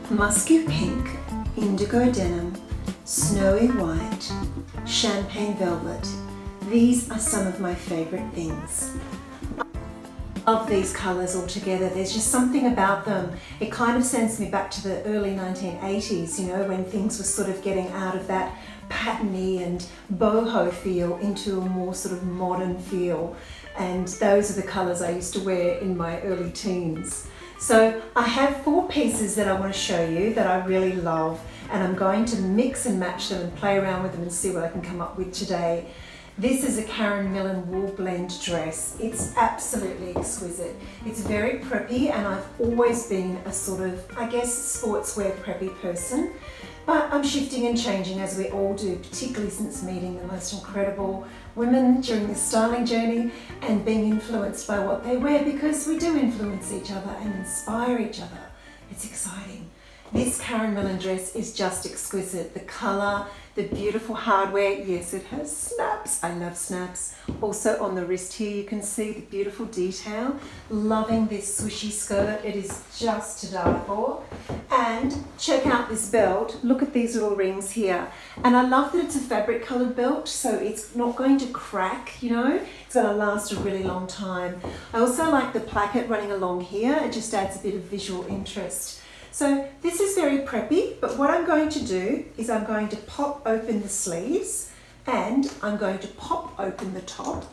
Musky pink, indigo denim, snowy white, champagne velvet. These are some of my favorite things. I love these colors all together. There's just something about them. It kind of sends me back to the early 1980s, you know, when things were sort of getting out of that patterny and boho feel into a more sort of modern feel. And those are the colors I used to wear in my early teens. So I have 4 pieces that I want to show you that I really love, and I'm going to mix and match them and play around with them and see what I can come up with today. This is a Karen Millen wool blend dress. It's absolutely exquisite. It's very preppy, and I've always been a sort of, I guess, sportswear preppy person. But I'm shifting and changing as we all do, particularly since meeting the most incredible women during this styling journey and being influenced by what they wear, because we do influence each other and inspire each other. It's exciting. This Karen Millen dress is just exquisite. The colour, the beautiful hardware. Yes, it has snaps. I love snaps. Also on the wrist here, you can see the beautiful detail. Loving this swishy skirt. It is just to die for. And check out this belt. Look at these little rings here. And I love that it's a fabric coloured belt, so it's not going to crack, you know. It's going to last a really long time. I also like the placket running along here. It just adds a bit of visual interest. So this is very preppy, but what I'm going to do is I'm going to pop open the sleeves, and I'm going to pop open the top,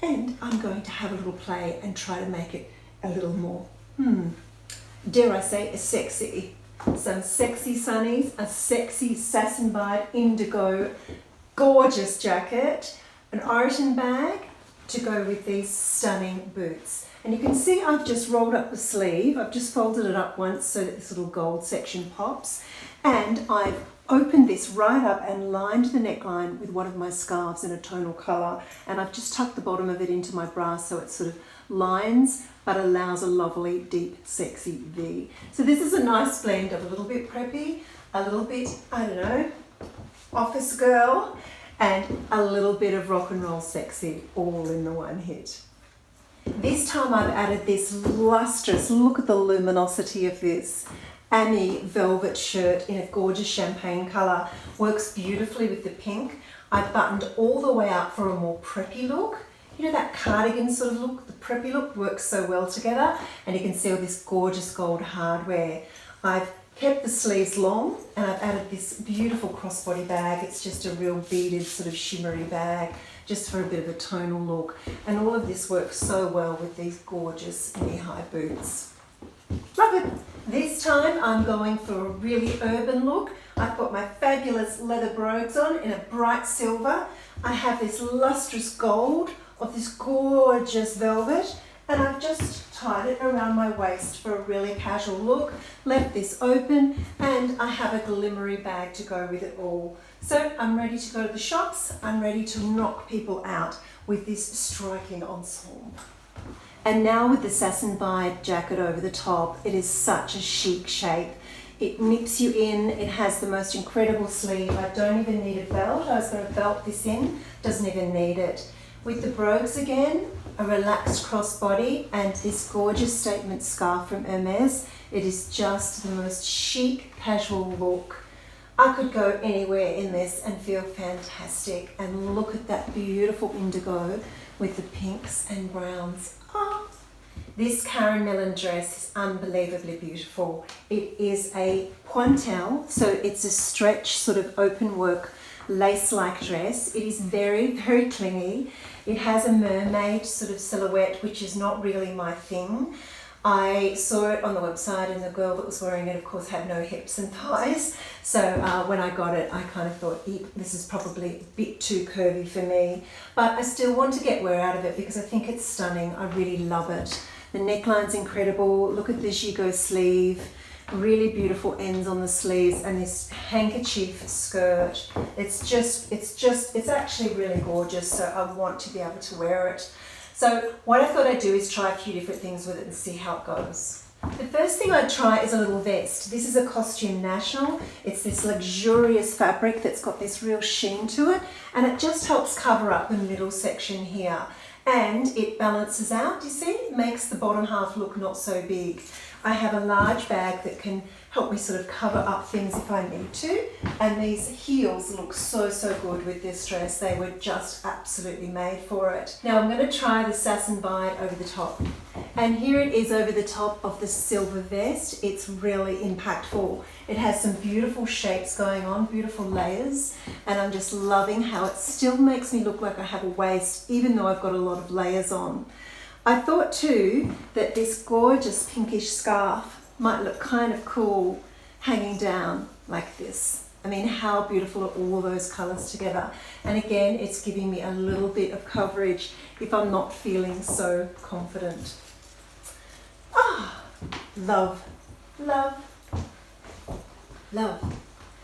and I'm going to have a little play and try to make it a little more, dare I say, sexy. Some sexy sunnies, a sexy Sassenbad indigo gorgeous jacket, an Oroton bag to go with these stunning boots. And you can see I've just rolled up the sleeve. I've just folded it up once so that this little gold section pops. And I've opened this right up and lined the neckline with one of my scarves in a tonal colour. And I've just tucked the bottom of it into my bra so it sort of lines but allows a lovely, deep, sexy V. So this is a nice blend of a little bit preppy, a little bit, I don't know, office girl, and a little bit of rock and roll sexy, all in the one hit. This time I've added this lustrous, look at the luminosity of this, Ami velvet shirt in a gorgeous champagne colour. Works beautifully with the pink. I've buttoned all the way up for a more preppy look. You know, that cardigan sort of look, the preppy look works so well together. And you can see all this gorgeous gold hardware. I've kept the sleeves long, and I've added this beautiful crossbody bag. It's just a real beaded sort of shimmery bag, just for a bit of a tonal look. And all of this works so well with these gorgeous knee-high boots. Love it. This time I'm going for a really urban look. I've got my fabulous leather brogues on in a bright silver. I have this lustrous gold of this gorgeous velvet, and I've just tied it around my waist for a really casual look, left this open, and I have a glimmery bag to go with it all. So I'm ready to go to the shops. I'm ready to knock people out with this striking ensemble. And now with the Sassenbad jacket over the top, it is such a chic shape. It nips you in, it has the most incredible sleeve. I don't even need a belt. I was going to belt this in, doesn't even need it. With the brogues again, a relaxed crossbody, and this gorgeous statement scarf from Hermes. It is just the most chic, casual look. I could go anywhere in this and feel fantastic. And look at that beautiful indigo with the pinks and browns. Oh, this Karen Millen dress is unbelievably beautiful. It is a pointelle, so it's a stretch sort of open work lace-like dress. It is very, very clingy. It has a mermaid sort of silhouette, which is not really my thing. I saw it on the website, and the girl that was wearing it, of course, had no hips and thighs. So when I got it, I kind of thought, this is probably a bit too curvy for me. But I still want to get wear out of it because I think it's stunning. I really love it. The neckline's incredible. Look at this gigot sleeve. Really beautiful ends on the sleeves, and this handkerchief skirt. It's actually really gorgeous, so I want to be able to wear it. So what I thought I'd do is try a few different things with it and see how it goes. The first thing I'd try is a little vest. This is a Costume National. It's this luxurious fabric that's got this real sheen to it, and it just helps cover up the middle section here. and it balances out, you see, it makes the bottom half look not so big. I have a large bag that can help me sort of cover up things if I need to, and these heels look so good with this dress. They were just absolutely made for it. Now I'm going to try the Sass & Bide over the top, and here it is over the top of the silver vest. It's really impactful. It has some beautiful shapes going on, beautiful layers, and I'm just loving how it still makes me look like I have a waist even though I've got a lot of layers on. I thought too that this gorgeous pinkish scarf might look kind of cool hanging down like this. I mean, how beautiful are all those colours together? And again, it's giving me a little bit of coverage if I'm not feeling so confident. Ah, love, love, love.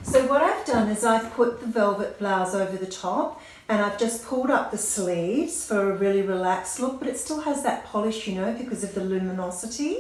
So what I've done is I've put the velvet blouse over the top, and I've just pulled up the sleeves for a really relaxed look, but it still has that polish, you know, because of the luminosity.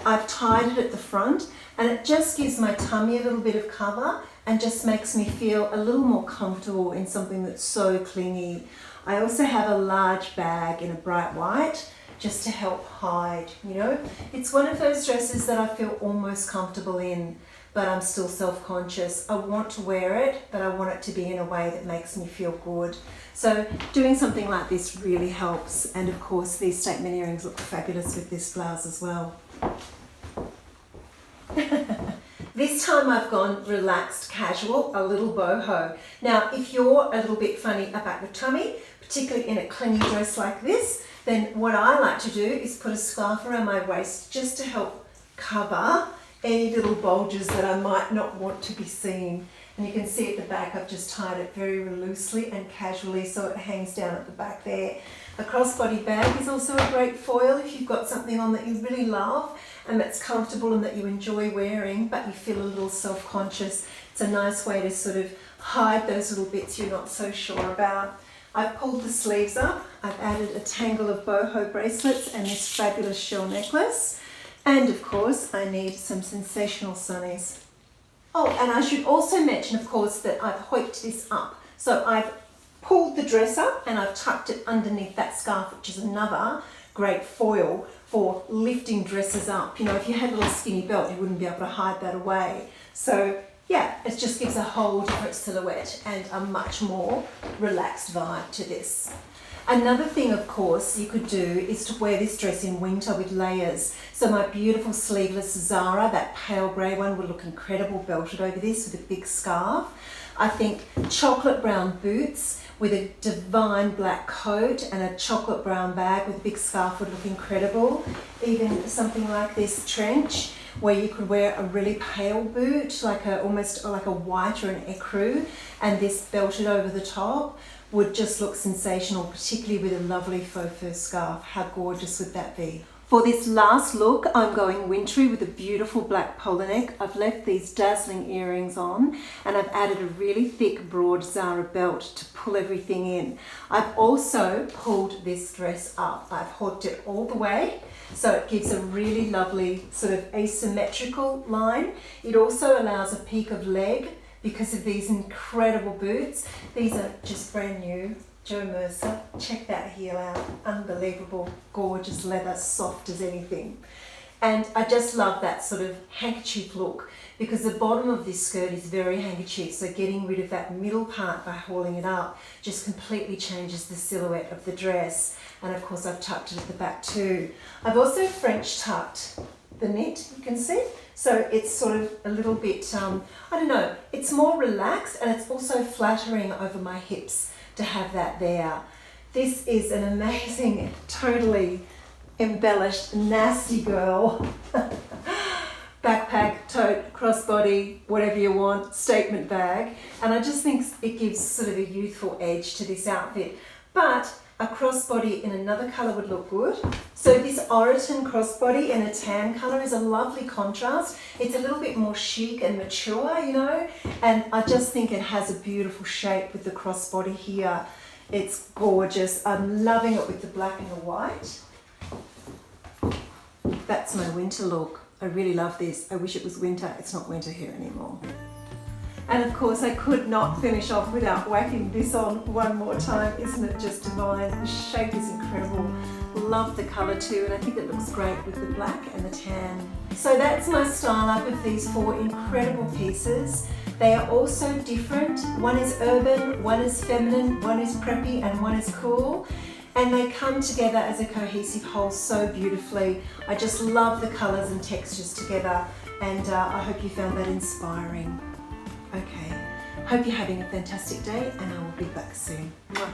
I've tied it at the front, and it just gives my tummy a little bit of cover and just makes me feel a little more comfortable in something that's so clingy. I also have a large bag in a bright white just to help hide, you know. It's one of those dresses that I feel almost comfortable in, but I'm still self-conscious. I want to wear it, but I want it to be in a way that makes me feel good. So doing something like this really helps. And of course, these statement earrings look fabulous with this blouse as well. This time I've gone relaxed casual, a little boho. Now, if you're a little bit funny about your tummy, particularly in a clingy dress like this, then what I like to do is put a scarf around my waist just to help cover any little bulges that I might not want to be seen. And you can see at the back I've just tied it very loosely and casually so it hangs down at the back there. A crossbody bag is also a great foil if you've got something on that you really love and that's comfortable and that you enjoy wearing, but you feel a little self-conscious. It's a nice way to sort of hide those little bits you're not so sure about. I've pulled the sleeves up. I've added a tangle of boho bracelets and this fabulous shell necklace. And of course, I need some sensational sunnies. Oh, and I should also mention, of course, that I've hoiked this up. So I've pulled the dress up and I've tucked it underneath that scarf, which is another great foil for lifting dresses up. You know, if you had a little skinny belt, you wouldn't be able to hide that away. So yeah, it just gives a whole different silhouette and a much more relaxed vibe to this. Another thing, of course, you could do is to wear this dress in winter with layers. So my beautiful sleeveless Zara, that pale grey one, would look incredible belted over this with a big scarf. I think chocolate brown boots with a divine black coat and a chocolate brown bag with a big scarf would look incredible. Even something like this trench, where you could wear a really pale boot, like almost like a white or an ecru, and this belted over the top would just look sensational, particularly with a lovely faux fur scarf. How gorgeous would that be? For this last look, I'm going wintry with a beautiful black polo neck. I've left these dazzling earrings on, and I've added a really thick broad Zara belt to pull everything in. I've also pulled this dress up. I've hooked it all the way, so it gives a really lovely sort of asymmetrical line. It also allows a peek of leg because of these incredible boots. These are just brand new. Joe Mercer, check that heel out. Unbelievable, gorgeous leather, soft as anything. And I just love that sort of handkerchief look because the bottom of this skirt is very handkerchief, so getting rid of that middle part by hauling it up just completely changes the silhouette of the dress. And of course I've tucked it at the back too. I've also French tucked the knit, you can see. So it's sort of a little bit, I don't know, it's more relaxed and it's also flattering over my hips to have that there. This is an amazing, totally embellished, nasty girl. Backpack, tote, crossbody, whatever you want, statement bag. And I just think it gives sort of a youthful edge to this outfit. But a crossbody in another colour would look good. So this Oroton crossbody in a tan colour is a lovely contrast. It's a little bit more chic and mature, you know, and I just think it has a beautiful shape with the crossbody here. It's gorgeous. I'm loving it with the black and the white. That's my winter look. I really love this. I wish it was winter. It's not winter here anymore. And of course I could not finish off without whacking this on one more time. Isn't it just divine? The shape is incredible. Love the colour too, and I think it looks great with the black and the tan. So that's my style up of these 4 incredible pieces. They are also different. One is urban, one is feminine, one is preppy, and one is cool. And they come together as a cohesive whole so beautifully. I just love the colours and textures together, and I hope you found that inspiring. Okay, hope you're having a fantastic day, and I will be back soon. Mwah.